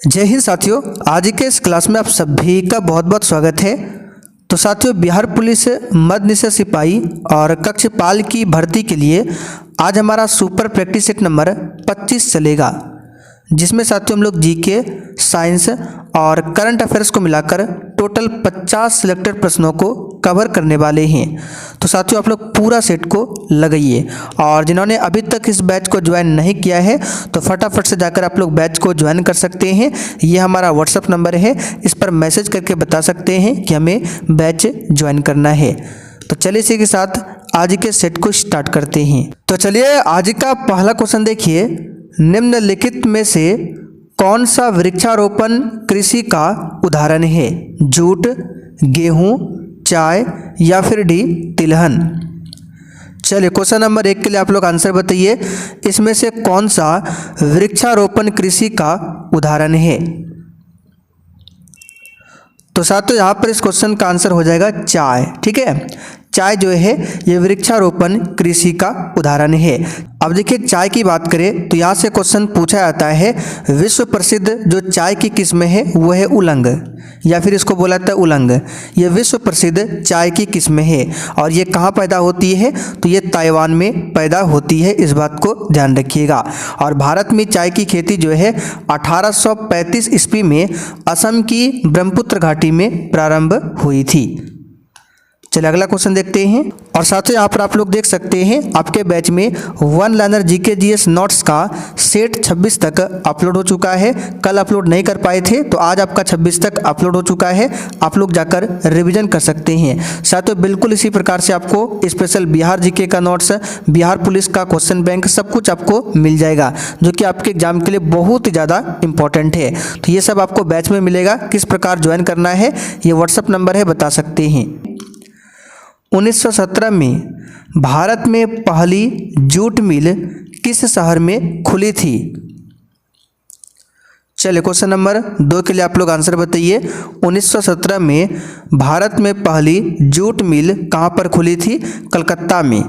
जय हिंद साथियों, आज के इस क्लास में आप सभी का बहुत बहुत स्वागत है। तो साथियों, बिहार पुलिस मध्य निषेध सिपाही और कक्षपाल की भर्ती के लिए आज हमारा सुपर प्रैक्टिस सेट नंबर 25 चलेगा, जिसमें साथियों हम लोग जीके, साइंस और करंट अफेयर्स को मिलाकर टोटल 50 सिलेक्टेड प्रश्नों को कवर करने वाले हैं। तो साथियों, आप लोग पूरा सेट को लगाइए और जिन्होंने अभी तक इस बैच को ज्वाइन नहीं किया है तो फटाफट से जाकर आप लोग बैच को ज्वाइन कर सकते हैं। ये हमारा व्हाट्सअप नंबर है, इस पर मैसेज करके बता सकते हैं कि हमें बैच ज्वाइन करना है। तो चलिए इसी के साथ आज के सेट को स्टार्ट करते हैं। तो चलिए आज का पहला क्वेश्चन देखिए, निम्नलिखित में से कौन सा वृक्षारोपण कृषि का उदाहरण है? जूट, गेहूं, चाय या फिर डी तिलहन। चलिए क्वेश्चन नंबर 1 के लिए आप लोग आंसर बताइए, इसमें से कौन सा वृक्षारोपण कृषि का उदाहरण है? तो साथियों यहाँ पर इस क्वेश्चन का आंसर हो जाएगा चाय। ठीक है, चाय जो है ये वृक्षारोपण कृषि का उदाहरण है। अब देखिए चाय की बात करें तो यहाँ से क्वेश्चन पूछा जाता है, विश्व प्रसिद्ध जो चाय की किस्म है वो है उलंग, या फिर इसको बोला जाता है उलंग। ये विश्व प्रसिद्ध चाय की किस्म है और ये कहाँ पैदा होती है? तो ये ताइवान में पैदा होती है, इस बात को ध्यान रखिएगा। और भारत में चाय की खेती जो है 1835 ईस्वी में असम की ब्रह्मपुत्र घाटी में प्रारंभ हुई थी। चलिए अगला क्वेश्चन देखते हैं। और साथियों यहाँ पर आप लोग देख सकते हैं आपके बैच में one liner GK GS notes का सेट 26 तक अपलोड हो चुका है। कल अपलोड नहीं कर पाए थे तो आज आपका 26 तक अपलोड हो चुका है, आप लोग जाकर रिवीजन कर सकते हैं। साथियों बिल्कुल इसी प्रकार से आपको स्पेशल बिहार जीके का नोट्स, बिहार पुलिस का क्वेश्चन बैंक सब कुछ आपको मिल जाएगा, जो कि आपके एग्जाम के लिए बहुत ही ज़्यादा इंपॉर्टेंट है। तो ये सब आपको बैच में मिलेगा। किस प्रकार ज्वाइन करना है ये व्हाट्सअप नंबर है, बता सकते हैं। 1917 में भारत में पहली जूट मिल किस शहर में खुली थी? चलिए क्वेश्चन नंबर 2 के लिए आप लोग आंसर बताइए। 1917 में भारत में पहली जूट मिल कहाँ पर खुली थी? कलकत्ता में।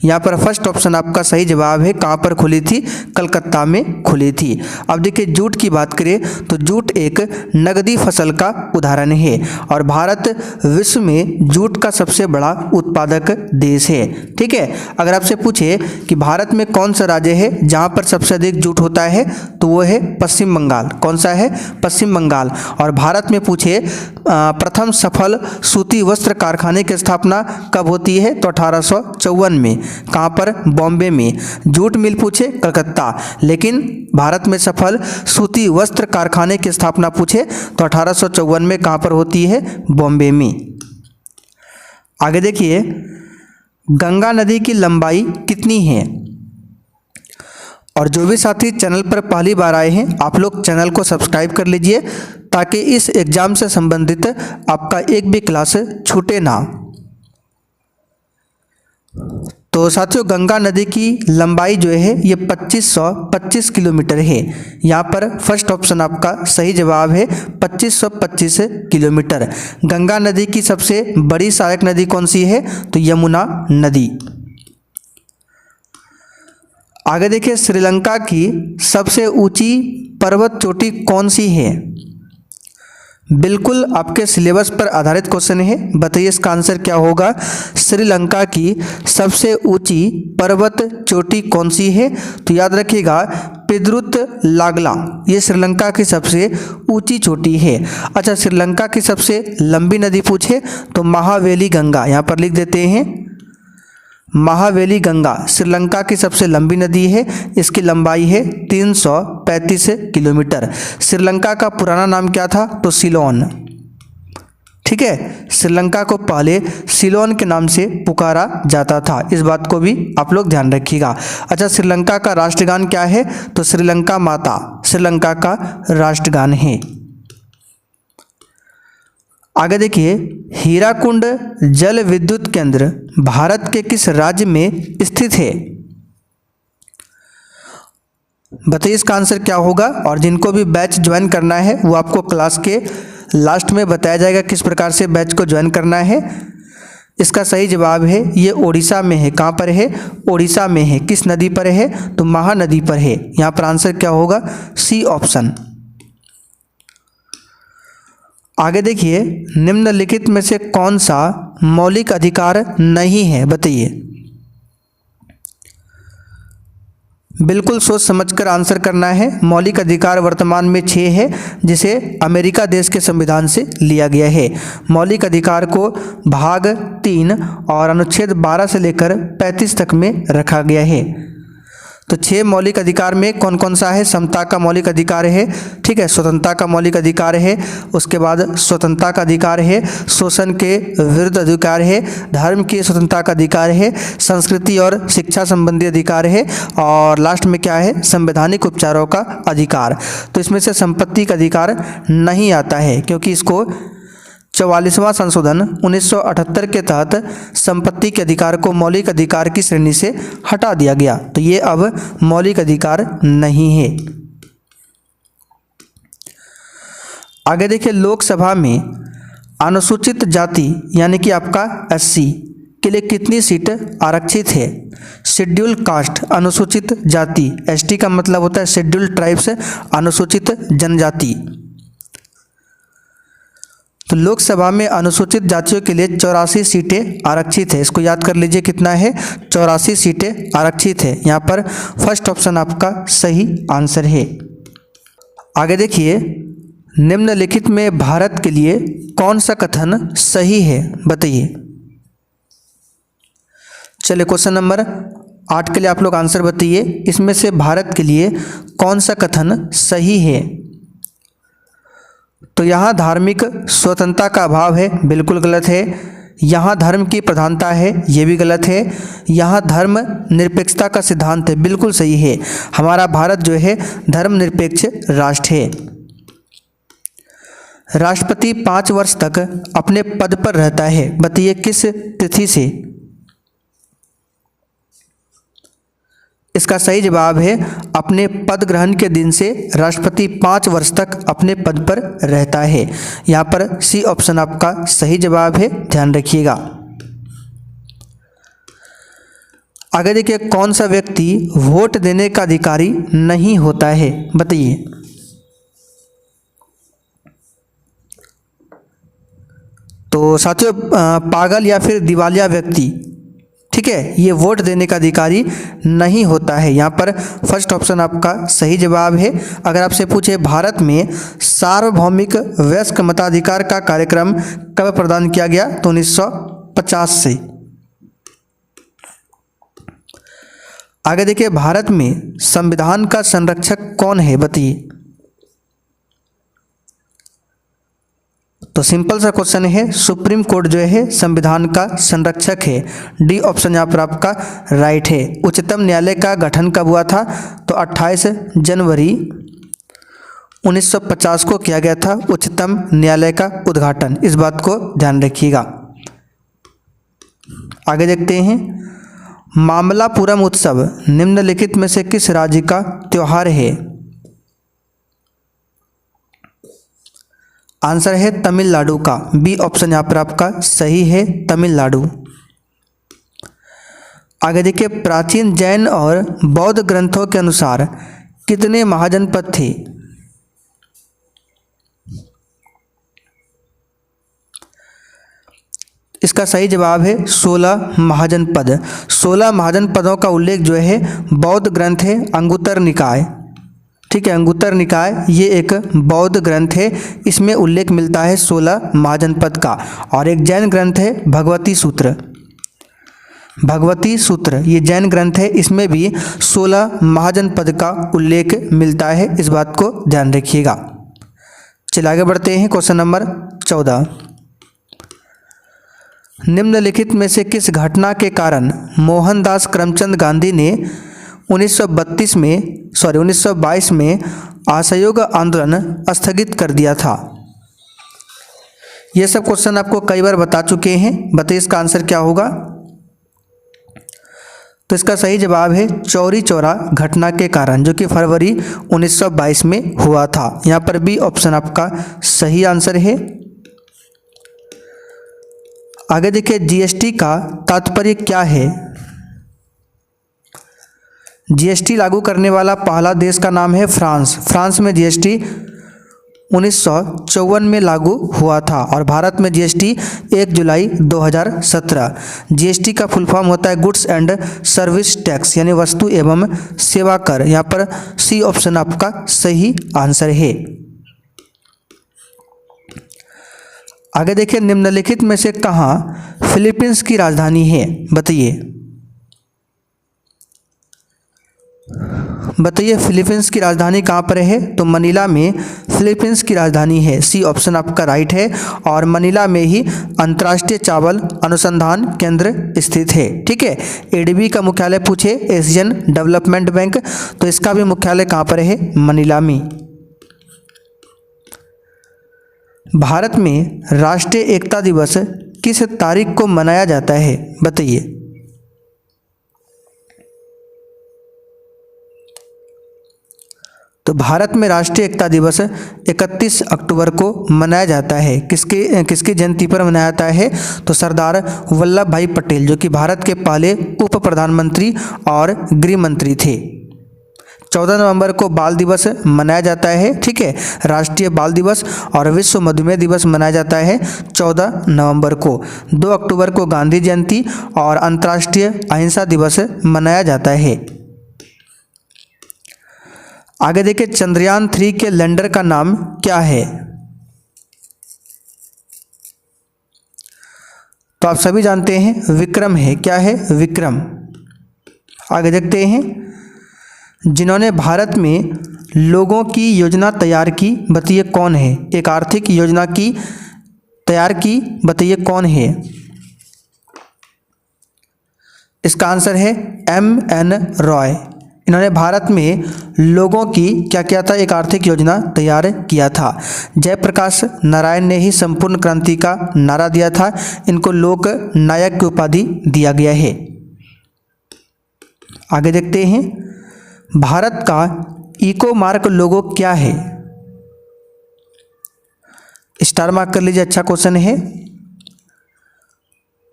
यहाँ पर फर्स्ट ऑप्शन आपका सही जवाब है। कहाँ पर खुली थी? कलकत्ता में खुली थी। अब देखिए जूट की बात करें तो जूट एक नगदी फसल का उदाहरण है और भारत विश्व में जूट का सबसे बड़ा उत्पादक देश है। ठीक है, अगर आपसे पूछे कि भारत में कौन सा राज्य है जहाँ पर सबसे अधिक जूट होता है तो वो है पश्चिम बंगाल। कौन सा है? पश्चिम बंगाल। और भारत में पूछे प्रथम सफल सूती वस्त्र कारखाने की स्थापना कब होती है? तो 1854 में। कहाँ पर? बॉम्बे में। जूट मिल पूछे कलकत्ता, लेकिन भारत में सफल सूती वस्त्र कारखाने की स्थापना पूछे तो 1854 में। कहाँ पर होती है? बॉम्बे में। आगे देखिए, गंगा नदी की लंबाई कितनी है? और जो भी साथी चैनल पर पहली बार आए हैं आप लोग चैनल को सब्सक्राइब कर लीजिए ताकि इस एग्ज़ाम से संबंधित आपका एक भी क्लास छूटे ना। तो साथियों गंगा नदी की लंबाई जो है ये 2525 किलोमीटर है। यहाँ पर फर्स्ट ऑप्शन आपका सही जवाब है, 2525 किलोमीटर। गंगा नदी की सबसे बड़ी सहायक नदी कौन सी है? तो यमुना नदी। आगे देखिए, श्रीलंका की सबसे ऊंची पर्वत चोटी कौन सी है? बिल्कुल आपके सिलेबस पर आधारित क्वेश्चन है, बताइए इसका आंसर क्या होगा? श्रीलंका की सबसे ऊंची पर्वत चोटी कौन सी है? तो याद रखिएगा पिद्रुत लागला, ये श्रीलंका की सबसे ऊंची चोटी है। अच्छा, श्रीलंका की सबसे लंबी नदी पूछे तो महावेली गंगा, यहाँ पर लिख देते हैं महावेली गंगा श्रीलंका की सबसे लंबी नदी है। इसकी लंबाई है 335 किलोमीटर। श्रीलंका का पुराना नाम क्या था? तो सिलोन। ठीक है, श्रीलंका को पहले सिलोन के नाम से पुकारा जाता था, इस बात को भी आप लोग ध्यान रखिएगा। अच्छा, श्रीलंका का राष्ट्रगान क्या है? तो श्रीलंका माता श्रीलंका का राष्ट्रगान है। आगे देखिए, हीराकुंड जल विद्युत केंद्र भारत के किस राज्य में स्थित है? बताइए इसका आंसर क्या होगा। और जिनको भी बैच ज्वाइन करना है वो आपको क्लास के लास्ट में बताया जाएगा किस प्रकार से बैच को ज्वाइन करना है। इसका सही जवाब है ये ओडिशा में है। कहाँ पर है? ओडिशा में है। किस नदी पर है? तो महानदी पर है। यहाँ पर आंसर क्या होगा? C option. आगे देखिए, निम्नलिखित में से कौन सा मौलिक अधिकार नहीं है, बताइए। बिल्कुल सोच समझकर आंसर करना है। मौलिक अधिकार वर्तमान में 6 है, जिसे अमेरिका देश के संविधान से लिया गया है। मौलिक अधिकार को भाग 3 और अनुच्छेद 12 से लेकर 35 तक में रखा गया है। तो 6 मौलिक अधिकार में कौन कौन सा है? समता का मौलिक अधिकार है, ठीक है, स्वतंत्रता का मौलिक अधिकार है, उसके बाद स्वतंत्रता का अधिकार है, शोषण के विरुद्ध अधिकार है, धर्म की स्वतंत्रता का अधिकार है, संस्कृति और शिक्षा संबंधी अधिकार है, और लास्ट में क्या है? संवैधानिक उपचारों का अधिकार। तो इसमें से संपत्ति का अधिकार नहीं आता है, क्योंकि इसको 44वां संशोधन 1978 के तहत संपत्ति के अधिकार को मौलिक अधिकार की श्रेणी से हटा दिया गया। तो ये अब मौलिक अधिकार नहीं है। आगे देखिए, लोकसभा में अनुसूचित जाति यानी कि आपका SC के लिए कितनी सीट आरक्षित है? शेड्यूल कास्ट अनुसूचित जाति, ST का मतलब होता है शेड्यूल ट्राइब्स अनुसूचित जनजाति। तो लोकसभा में अनुसूचित जातियों के लिए 84 सीटें आरक्षित है। इसको याद कर लीजिए, कितना है? 84 सीटें आरक्षित है। यहाँ पर फर्स्ट ऑप्शन आपका सही आंसर है। आगे देखिए, निम्नलिखित में भारत के लिए कौन सा कथन सही है, बताइए। चलिए क्वेश्चन नंबर 8 के लिए आप लोग आंसर बताइए। इसमें से भारत के लिए कौन सा कथन सही है? तो यहाँ धार्मिक स्वतंत्रता का अभाव है, बिल्कुल गलत है। यहाँ धर्म की प्रधानता है, ये भी गलत है। यहाँ धर्म निरपेक्षता का सिद्धांत है, बिल्कुल सही है। हमारा भारत जो है धर्मनिरपेक्ष राष्ट्र है। राष्ट्रपति 5 वर्ष तक अपने पद पर रहता है, बताइए किस तिथि से? इसका सही जवाब है अपने पद ग्रहण के दिन से राष्ट्रपति 5 वर्ष तक अपने पद पर रहता है। यहाँ पर C ऑप्शन आपका सही जवाब है, ध्यान रखिएगा। आगे देखिए, कौन सा व्यक्ति वोट देने का अधिकारी नहीं होता है, बताइए। तो साथियों, पागल या फिर दिवालिया व्यक्ति, ठीक है, ये वोट देने का अधिकारी नहीं होता है। यहाँ पर फर्स्ट ऑप्शन आपका सही जवाब है। अगर आपसे पूछे भारत में सार्वभौमिक वयस्क मताधिकार का कार्यक्रम कब प्रदान किया गया, तो 1950 से। आगे देखिए, भारत में संविधान का संरक्षक कौन है, बताइए। तो सिंपल सा क्वेश्चन है, सुप्रीम कोर्ट जो है संविधान का संरक्षक है। डी ऑप्शन यहाँ पर आपका राइट है। उच्चतम न्यायालय का गठन कब हुआ था, तो 28 जनवरी 1950 को किया गया था उच्चतम न्यायालय का उद्घाटन। इस बात को ध्यान रखिएगा। आगे देखते हैं, मामल्लापुरम उत्सव निम्नलिखित में से किस राज्य का त्योहार है? आंसर है तमिलनाडु का। बी ऑप्शन यहाँ पर आपका सही है, तमिलनाडु। आगे देखिए, प्राचीन जैन और बौद्ध ग्रंथों के अनुसार कितने महाजनपद थे? इसका सही जवाब है 16 महाजनपद। 16 महाजनपदों का उल्लेख जो है बौद्ध ग्रंथ है अंगुत्तर निकाय, ठीक है, अंगुत्तर निकाय ये एक बौद्ध ग्रंथ है। इसमें उल्लेख मिलता है 16 महाजनपद का। और एक जैन ग्रंथ है भगवती सूत्र। भगवती सूत्र ये जैन ग्रंथ है, इसमें भी 16 महाजनपद का उल्लेख मिलता है। इस बात को ध्यान रखिएगा। चलिए आगे बढ़ते हैं, क्वेश्चन नंबर 14। निम्नलिखित में से किस घटना के कारण मोहनदास करमचंद गांधी ने 1922 में असहयोग आंदोलन स्थगित कर दिया था? यह सब क्वेश्चन आपको कई बार बता चुके हैं, बताइए इसका आंसर क्या होगा। तो इसका सही जवाब है चौरी चौरा घटना के कारण, जो कि फरवरी 1922 में हुआ था। यहाँ पर भी ऑप्शन आपका सही आंसर है। आगे देखिए, जीएसटी का तात्पर्य क्या है? जीएसटी लागू करने वाला पहला देश का नाम है फ्रांस। फ्रांस में जीएसटी 1954 में लागू हुआ था और भारत में जीएसटी 1 जुलाई 2017। जीएसटी का फुल फॉर्म होता है गुड्स एंड सर्विस टैक्स यानी वस्तु एवं सेवा कर। यहाँ पर सी ऑप्शन आपका सही आंसर है। आगे देखिए, निम्नलिखित में से कहाँ फिलीपींस की राजधानी है, बताइए। बताइए फिलीपींस की राजधानी कहाँ पर है, तो मनीला में फिलीपींस की राजधानी है। सी ऑप्शन आपका राइट है और मनीला में ही अंतर्राष्ट्रीय चावल अनुसंधान केंद्र स्थित है। ठीक है, एडीबी का मुख्यालय पूछे एशियन डेवलपमेंट बैंक, तो इसका भी मुख्यालय कहाँ पर है, मनीला में। भारत में राष्ट्रीय एकता दिवस किस तारीख को मनाया जाता है, बताइए। तो भारत में राष्ट्रीय एकता दिवस 31 अक्टूबर को मनाया जाता है। किसकी जयंती पर मनाया जाता है, तो सरदार वल्लभ भाई पटेल, जो कि भारत के पहले उप प्रधानमंत्री और गृह मंत्री थे। 14 नवंबर को बाल दिवस मनाया जाता है। ठीक है, राष्ट्रीय बाल दिवस और विश्व मधुमेह दिवस मनाया जाता है 14 नवंबर को। 2 अक्टूबर को गांधी जयंती और अंतर्राष्ट्रीय अहिंसा दिवस मनाया जाता है। आगे देखिए, चंद्रयान 3 के लैंडर का नाम क्या है, तो आप सभी जानते हैं विक्रम है। क्या है, विक्रम। आगे देखते हैं, जिन्होंने भारत में लोगों की योजना तैयार की, बताइए कौन है। एक आर्थिक योजना की तैयार की, बताइए कौन है। इसका आंसर है MN रॉय। इन्होंने भारत में लोगों की क्या किया था, एक आर्थिक योजना तैयार किया था। जयप्रकाश नारायण ने ही संपूर्ण क्रांति का नारा दिया था। इनको लोक नायक की उपाधि दिया गया है। आगे देखते हैं, भारत का इको मार्क लोगो क्या है, स्टार मार्क कर लीजिए, अच्छा क्वेश्चन है।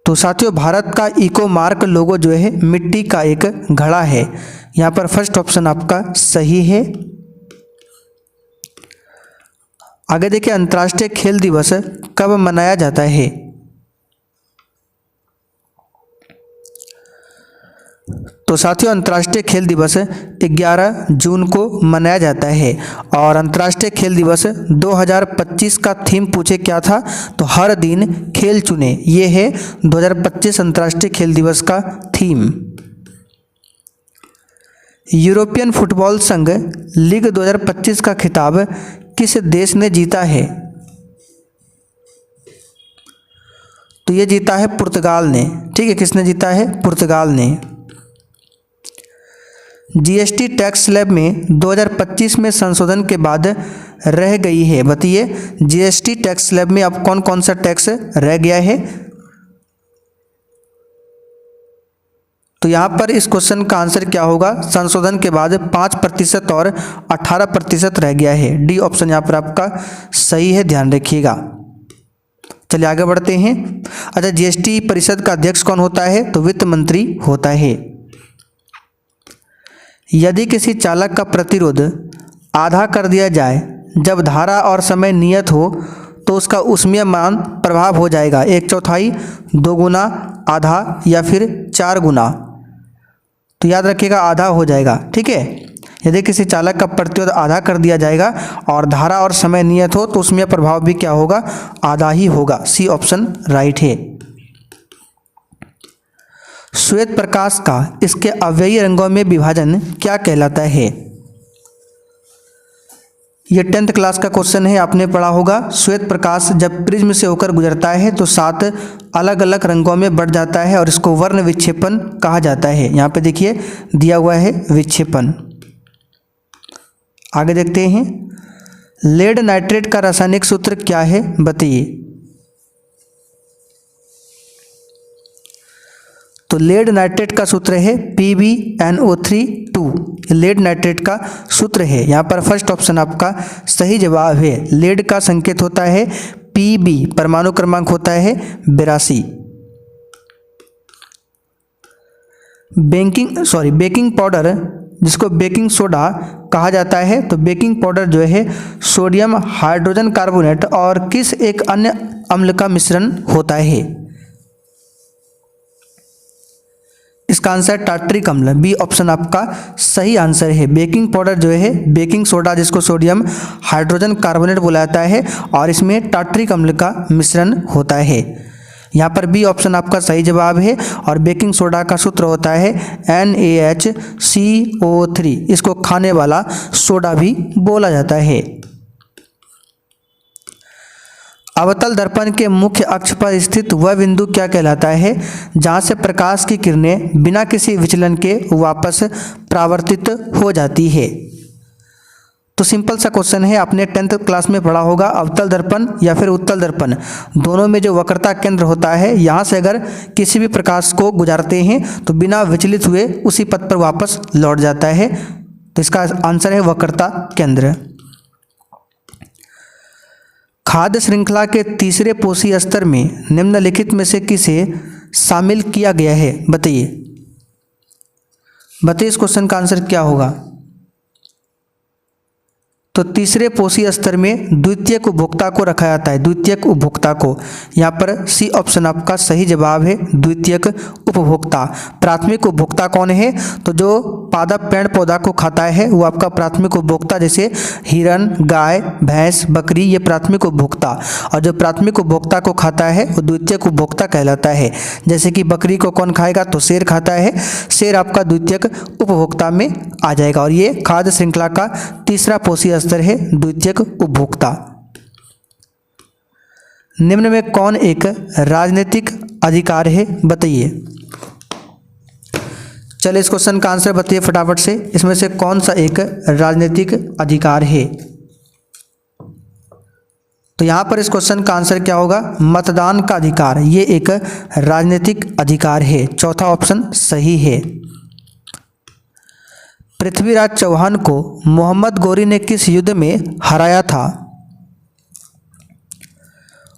तो साथियों, भारत का इको मार्क लोगो जो है मिट्टी का एक घड़ा है। यहाँ पर फर्स्ट ऑप्शन आपका सही है। आगे देखिए, अंतर्राष्ट्रीय खेल दिवस कब मनाया जाता है, तो साथियों अंतर्राष्ट्रीय खेल दिवस 11 जून को मनाया जाता है। और अंतर्राष्ट्रीय खेल दिवस 2025 का थीम पूछे क्या था, तो हर दिन खेल चुने। ये है 2025 अंतर्राष्ट्रीय खेल दिवस का थीम। यूरोपियन फुटबॉल संघ लीग 2025 का खिताब किस देश ने जीता है, तो ये जीता है पुर्तगाल ने। ठीक है, किसने जीता है, पुर्तगाल ने। जीएसटी टैक्स स्लैब में 2025 में संशोधन के बाद रह गई है, बताइए जीएसटी टैक्स स्लैब में अब कौन कौन सा टैक्स रह गया है। तो यहाँ पर इस क्वेश्चन का आंसर क्या होगा, संशोधन के बाद 5% और 18% रह गया है। डी ऑप्शन यहाँ पर आपका सही है, ध्यान रखिएगा। चलिए आगे बढ़ते हैं। अच्छा, जीएसटी परिषद का अध्यक्ष कौन होता है, तो वित्त मंत्री होता है। यदि किसी चालक का प्रतिरोध आधा कर दिया जाए जब धारा और समय नियत हो, तो उसका ऊष्मीय मान प्रभाव हो जाएगा 1/4, 2 गुना, आधा या फिर 4 गुना। तो याद रखिएगा आधा हो जाएगा। ठीक है, यदि किसी चालक का प्रतिरोध आधा कर दिया जाएगा और धारा और समय नियत हो, तो उसमें प्रभाव भी क्या होगा, आधा ही होगा। सी ऑप्शन राइट है। श्वेत प्रकाश का इसके अवयवी रंगों में विभाजन क्या कहलाता है। यह 10th क्लास का क्वेश्चन है, आपने पढ़ा होगा। श्वेत प्रकाश जब प्रिज्म से होकर गुजरता है तो 7 अलग अलग रंगों में बढ़ जाता है और इसको वर्ण विक्षेपण कहा जाता है। यहाँ पे देखिए दिया हुआ है विक्षेपण। आगे देखते हैं, लेड नाइट्रेट का रासायनिक सूत्र क्या है, बताइए। तो लेड नाइट्रेट का सूत्र है PbNO3 लेड नाइट्रेट का सूत्र है। यहाँ पर फर्स्ट ऑप्शन आपका सही जवाब है। लेड का संकेत होता है Pb, परमाणु क्रमांक होता है 82। बेकिंग पाउडर जिसको बेकिंग सोडा कहा जाता है, तो बेकिंग पाउडर जो है सोडियम हाइड्रोजन कार्बोनेट और किस एक अन्य अम्ल का मिश्रण होता है? इसका आंसर टार्टरिक अम्ल, बी ऑप्शन आपका सही आंसर है। बेकिंग पाउडर जो है बेकिंग सोडा जिसको सोडियम हाइड्रोजन कार्बोनेट बोला जाता है और इसमें टार्टरिक अम्ल का मिश्रण होता है। यहाँ पर बी ऑप्शन आपका सही जवाब है। और बेकिंग सोडा का सूत्र होता है NaHCO3, इसको खाने वाला सोडा भी बोला जाता है। अवतल दर्पण के मुख्य अक्ष पर स्थित वह बिंदु क्या कहलाता है जहाँ से प्रकाश की किरणें बिना किसी विचलन के वापस परावर्तित हो जाती है? तो सिंपल सा क्वेश्चन है, आपने 10th क्लास में पढ़ा होगा अवतल दर्पण या फिर उत्तल दर्पण, दोनों में जो वक्रता केंद्र होता है यहाँ से अगर किसी भी प्रकाश को गुजारते हैं तो बिना विचलित हुए उसी पथ पर वापस लौट जाता है। तो इसका आंसर है वक्रता केंद्र। खाद्य श्रृंखला के तीसरे पोषी स्तर में निम्नलिखित में से किसे शामिल किया गया है? बताइए इस क्वेश्चन का आंसर क्या होगा? तो तीसरे पोषी स्तर में द्वितीयक उपभोक्ता को रखा जाता है, द्वितीयक उपभोक्ता को। यहाँ पर सी ऑप्शन आपका सही जवाब है, द्वितीयक उपभोक्ता। प्राथमिक उपभोक्ता कौन है? तो जो पादप पेड़ पौधा को खाता है वो आपका प्राथमिक उपभोक्ता, जैसे हिरन, गाय, भैंस, बकरी, ये प्राथमिक उपभोक्ता। और जो प्राथमिक उपभोक्ता को खाता है वो द्वितीयक उपभोक्ता कहलाता है। जैसे कि बकरी को कौन खाएगा? तो शेर खाता है, शेर आपका द्वितीयक उपभोक्ता में आ जाएगा। और ये खाद्य श्रृंखला का तीसरा पोषी स्तर है, द्वितीयक उपभोक्ता। निम्न में कौन एक राजनीतिक अधिकार है? बताइए। चलिए इस क्वेश्चन का आंसर बताइए फटाफट से, इसमें से कौन सा एक राजनीतिक अधिकार है? तो यहाँ पर इस क्वेश्चन का आंसर क्या होगा? मतदान का अधिकार, ये एक राजनीतिक अधिकार है। चौथा ऑप्शन सही है। पृथ्वीराज चौहान को मोहम्मद गौरी ने किस युद्ध में हराया था?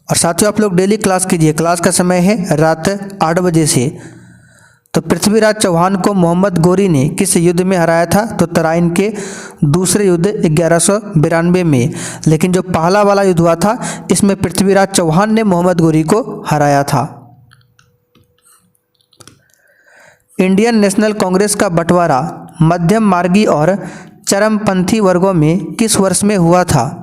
और साथियों आप लोग डेली क्लास कीजिए, क्लास का समय है रात 8 बजे से। तो पृथ्वीराज चौहान को मोहम्मद गौरी ने किस युद्ध में हराया था? तो तराइन के दूसरे युद्ध 1192 में। लेकिन जो पहला वाला युद्ध हुआ था इसमें पृथ्वीराज चौहान ने मोहम्मद गौरी को हराया था। इंडियन नेशनल कांग्रेस का बंटवारा मध्यम मार्गी और चरमपंथी वर्गों में किस वर्ष में हुआ था?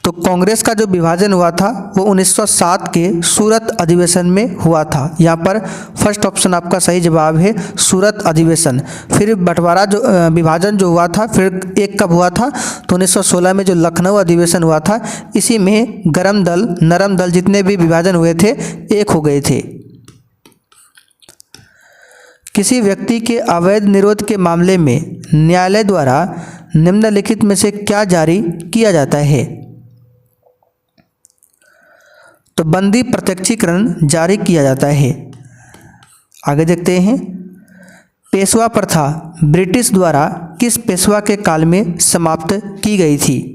तो कांग्रेस का जो विभाजन हुआ था वो 1907 के सूरत अधिवेशन में हुआ था। यहाँ पर फर्स्ट ऑप्शन आपका सही जवाब है, सूरत अधिवेशन। फिर बंटवारा जो विभाजन जो हुआ था फिर एक कब हुआ था? तो 1916 में जो लखनऊ अधिवेशन हुआ था, इसी में गरम दल नरम दल जितने भी विभाजन हुए थे एक हो गए थे। किसी व्यक्ति के अवैध निरोध के मामले में न्यायालय द्वारा निम्नलिखित में से क्या जारी किया जाता है? तो बंदी प्रत्यक्षीकरण जारी किया जाता है। आगे देखते हैं। पेशवा प्रथा ब्रिटिश द्वारा किस पेशवा के काल में समाप्त की गई थी?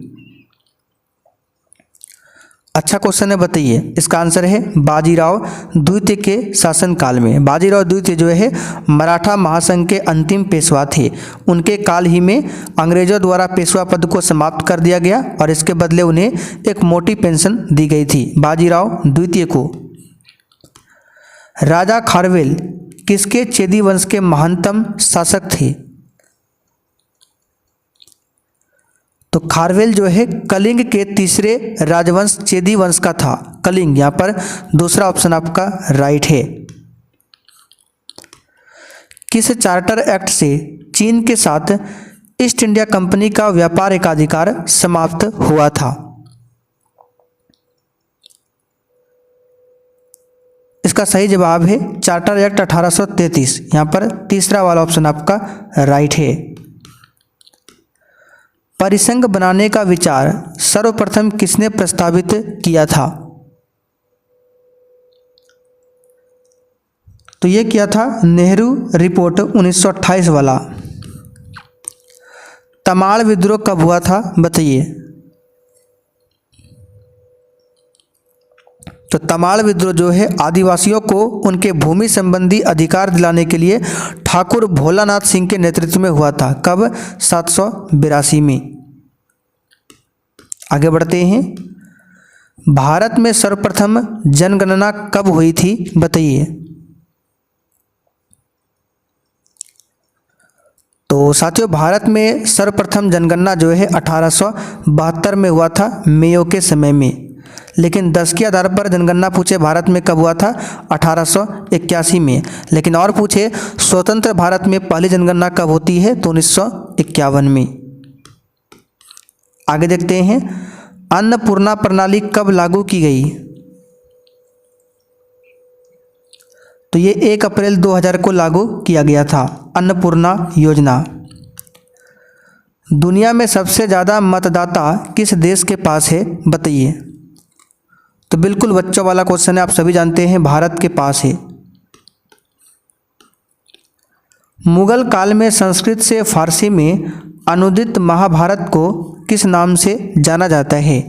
अच्छा क्वेश्चन है, बताइए। इसका आंसर है बाजीराव द्वितीय के शासनकाल में। बाजीराव द्वितीय जो है मराठा महासंघ के अंतिम पेशवा थे। उनके काल ही में अंग्रेजों द्वारा पेशवा पद को समाप्त कर दिया गया और इसके बदले उन्हें एक मोटी पेंशन दी गई थी बाजीराव द्वितीय को। राजा खारवेल किसके चेदी वंश के महानतम शासक थे? तो खारवेल जो है कलिंग के तीसरे राजवंश चेदी वंश का था। कलिंग, यहाँ पर दूसरा ऑप्शन आपका राइट है। किस चार्टर एक्ट से चीन के साथ ईस्ट इंडिया कंपनी का व्यापार एकाधिकार समाप्त हुआ था? इसका सही जवाब है चार्टर एक्ट 1833। यहाँ पर तीसरा वाला ऑप्शन आपका राइट है। परिसंघ बनाने का विचार सर्वप्रथम किसने प्रस्तावित किया था? तो ये किया था नेहरू रिपोर्ट 1928 वाला। तमाड़ विद्रोह कब हुआ था? बताइए। तो तमाड़ विद्रोह जो है आदिवासियों को उनके भूमि संबंधी अधिकार दिलाने के लिए ठाकुर भोलानाथ सिंह के नेतृत्व में हुआ था। कब? 782 में। आगे बढ़ते हैं। भारत में सर्वप्रथम जनगणना कब हुई थी बताइए। तो साथियों भारत में सर्वप्रथम जनगणना जो है 1872 में हुआ था, मेयो के समय में। लेकिन 10 के आधार पर जनगणना पूछे भारत में कब हुआ था? 1881 में। लेकिन और पूछे स्वतंत्र भारत में पहली जनगणना कब होती है? तो 1951 में। आगे देखते हैं। अन्नपूर्णा प्रणाली कब लागू की गई? तो ये 1 अप्रैल 2000 को लागू किया गया था, अन्नपूर्णा योजना। दुनिया में सबसे ज़्यादा मतदाता किस देश के पास है बताइए। तो बिल्कुल बच्चों वाला क्वेश्चन है, आप सभी जानते हैं भारत के पास है। मुगल काल में संस्कृत से फारसी में अनुदित महाभारत को किस नाम से जाना जाता है?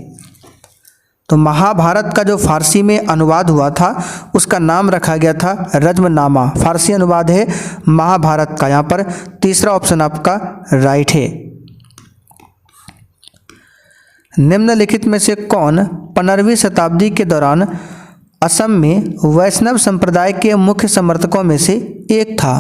तो महाभारत का जो फारसी में अनुवाद हुआ था उसका नाम रखा गया था रज्मनामा। फारसी अनुवाद है महाभारत का। यहाँ पर तीसरा ऑप्शन आपका राइट है। निम्नलिखित में से कौन 15वीं शताब्दी के दौरान असम में वैष्णव संप्रदाय के मुख्य समर्थकों में से एक था?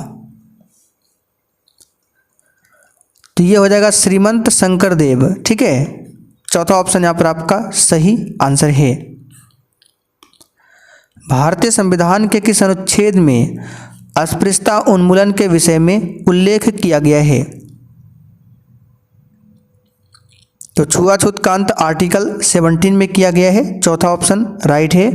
तो ये हो जाएगा श्रीमंत शंकरदेव। ठीक है, चौथा ऑप्शन यहाँ पर आपका सही आंसर है। भारतीय संविधान के किस अनुच्छेद में अस्पृश्यता उन्मूलन के विषय में उल्लेख किया गया है? तो छुआछूत का अंत आर्टिकल 17 में किया गया है। चौथा ऑप्शन राइट है।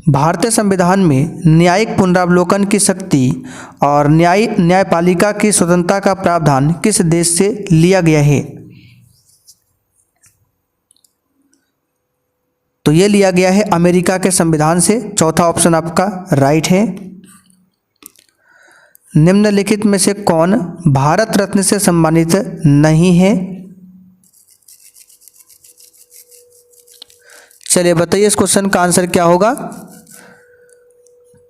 भारतीय संविधान में न्यायिक पुनरावलोकन की शक्ति और न्यायपालिका की स्वतंत्रता का प्रावधान किस देश से लिया गया है? तो ये लिया गया है अमेरिका के संविधान से। चौथा ऑप्शन आपका राइट है। निम्नलिखित में से कौन भारत रत्न से सम्मानित नहीं है? चलिए बताइए इस क्वेश्चन का आंसर क्या होगा।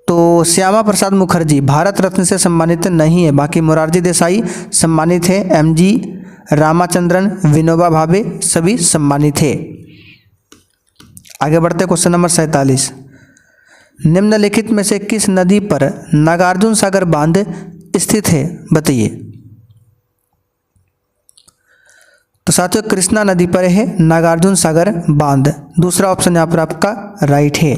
तो श्यामा प्रसाद मुखर्जी भारत रत्न से सम्मानित नहीं है। बाकी मोरारजी देसाई सम्मानित है, एमजी रामाचंद्रन, विनोबा भावे सभी सम्मानित है। आगे बढ़ते क्वेश्चन नंबर 47। निम्नलिखित में से किस नदी पर नागार्जुन सागर बांध स्थित है बताइए। तो साथियों कृष्णा नदी पर है नागार्जुन सागर बांध। दूसरा ऑप्शन यहाँ पर आपका राइट है।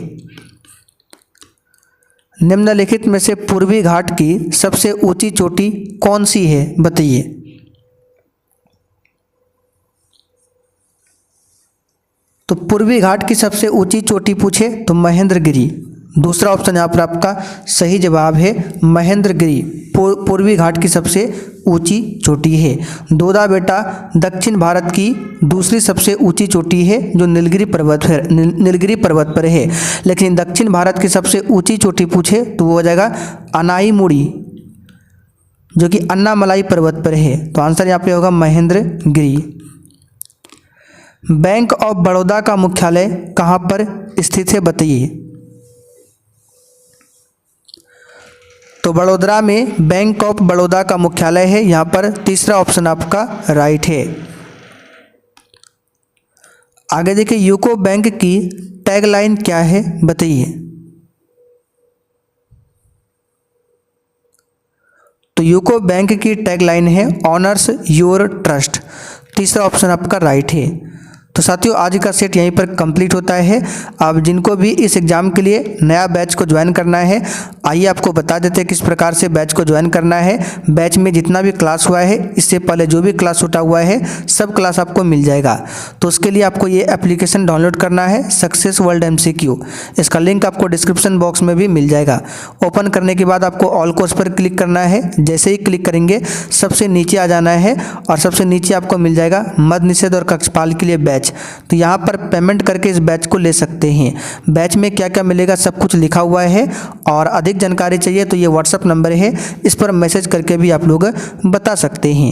निम्नलिखित में से पूर्वी घाट की सबसे ऊंची चोटी कौन सी है बताइए। तो पूर्वी घाट की सबसे ऊंची चोटी पूछे तो महेंद्रगिरी। दूसरा ऑप्शन यहाँ पर आपका सही जवाब है महेंद्रगिरी। पूर्वी घाट की सबसे ऊंची चोटी है। दोदा बेटा दक्षिण भारत की दूसरी सबसे ऊंची चोटी है जो नीलगिरी पर्वत पर है। लेकिन दक्षिण भारत की सबसे ऊंची चोटी पूछे तो वो हो जाएगा अनाईमुड़ी जो कि अन्नामलाई पर्वत पर है। तो आंसर यहाँ पे होगा महेंद्रगिरी। बैंक ऑफ बड़ौदा का मुख्यालय कहाँ पर स्थित है बताइए। तो वडोदरा में बैंक ऑफ बड़ौदा का मुख्यालय है। यहाँ पर तीसरा ऑप्शन आपका राइट है। आगे देखिए यूको बैंक की टैगलाइन क्या है बताइए। तो यूको बैंक की टैगलाइन है ऑनर्स योर ट्रस्ट। तीसरा ऑप्शन आपका राइट है। तो साथियों आज का सेट यहीं पर कंप्लीट होता है। अब जिनको भी इस एग्ज़ाम के लिए नया बैच को ज्वाइन करना है, आइए आपको बता देते हैं किस प्रकार से बैच को ज्वाइन करना है। बैच में जितना भी क्लास हुआ है, इससे पहले जो भी क्लास छूटा हुआ है, सब क्लास आपको मिल जाएगा। तो उसके लिए आपको ये एप्लीकेशन डाउनलोड करना है, सक्सेस वर्ल्ड MCQ। इसका लिंक आपको डिस्क्रिप्शन बॉक्स में भी मिल जाएगा। ओपन करने के बाद आपको ऑल कोर्स पर क्लिक करना है। जैसे ही क्लिक करेंगे सबसे नीचे आ जाना है और सबसे नीचे आपको मिल जाएगा मद्य निषेध और कक्षपाल के लिए बैच। तो यहाँ पर पेमेंट करके इस बैच को ले सकते हैं। बैच में क्या क्या मिलेगा सब कुछ लिखा हुआ है। और अधिक जानकारी चाहिए तो ये व्हाट्सएप नंबर है, इस पर मैसेज करके भी आप लोग बता सकते हैं।